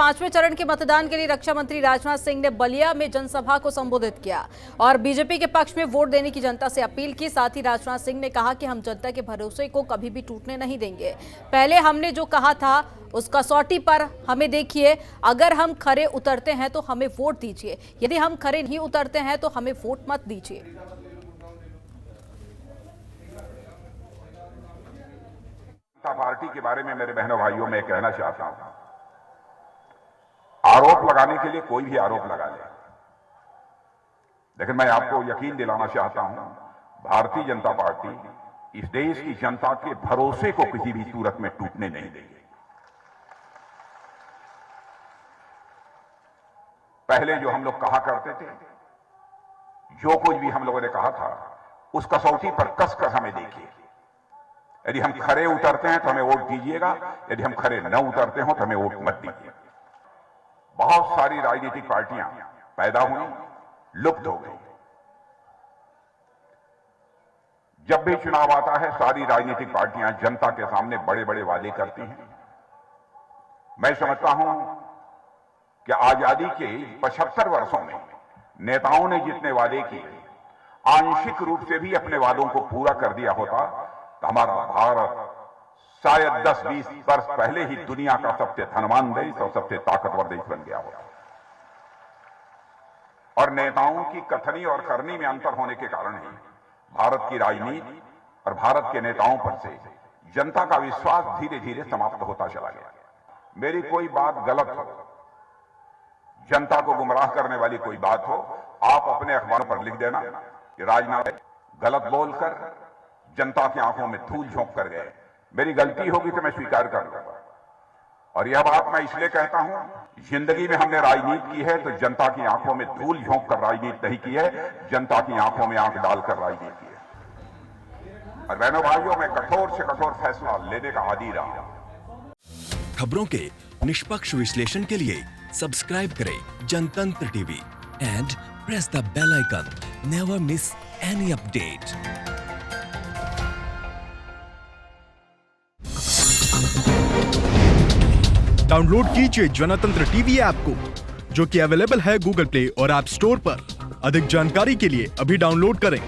पांचवें चरण के मतदान के लिए रक्षा मंत्री राजनाथ सिंह ने बलिया में जनसभा को संबोधित किया और बीजेपी के पक्ष में वोट देने की जनता से अपील की। साथ ही राजनाथ सिंह ने कहा कि हम जनता के भरोसे को कभी भी टूटने नहीं देंगे। पहले हमने जो कहा था उस कसौटी पर हमें देखिए, अगर हम खरे उतरते हैं तो हमें वोट दीजिए, यदि हम खरे नहीं उतरते हैं तो हमें वोट मत दीजिए। पार्टी के बारे में मेरे बहनों भाइयों में कहना चाहता हूं, आरोप लगाने के लिए कोई भी आरोप लगा ले, लेकिन मैं आपको यकीन दिलाना चाहता हूं, भारतीय जनता पार्टी इस देश की जनता के भरोसे को किसी भी सूरत में टूटने नहीं देगी। पहले जो हम लोग कहा करते थे, जो कुछ भी हम लोगों ने कहा था, उस कसौटी पर कसकर हमें देखिए। यदि हम खरे उतरते हैं तो हमें वोट दीजिएगा, यदि हम खरे न उतरते हो तो हमें वोट मत दीजिए। बहुत सारी राजनीतिक पार्टियां पैदा हुई, लुप्त हो गई। जब भी चुनाव आता है, सारी राजनीतिक पार्टियां जनता के सामने बड़े बड़े वादे करती हैं। मैं समझता हूं कि आजादी के 75 वर्षों में नेताओं ने जितने वादे किए, आंशिक रूप से भी अपने वादों को पूरा कर दिया होता तो हमारा भारत शायद 10-20 वर्ष पहले ही दुनिया का सबसे धनवान देश और सबसे ताकतवर देश बन गया होता। और नेताओं की कथनी और करनी में अंतर होने के कारण ही भारत की राजनीति और भारत के नेताओं पर से जनता का विश्वास धीरे धीरे समाप्त होता चला गया। मेरी कोई बात गलत हो, जनता को गुमराह करने वाली कोई बात हो, आप अपने अखबारों पर लिख देना कि राजनाथ गलत बोलकर जनता की आंखों में धूल झोंक कर गए। मेरी गलती होगी तो मैं स्वीकार कर लूंगा। और यह बात मैं इसलिए कहता हूं, जिंदगी में हमने राजनीति की है तो जनता की आंखों में धूल झोंक कर राजनीति नहीं की है, जनता की आंखों में आंख डालकर राजनीति की है। और बहनों भाइयों, मैं कठोर से कठोर फैसला लेने का आदी रहा। खबरों के निष्पक्ष विश्लेषण के लिए सब्सक्राइब करें Jantantra TV and press the bell icon. Never miss any update. Download कीजिए जनतंत्र टीवी ऐप को, जो कि अवेलेबल है गूगल प्ले और ऐप स्टोर पर। अधिक जानकारी के लिए अभी डाउनलोड करें।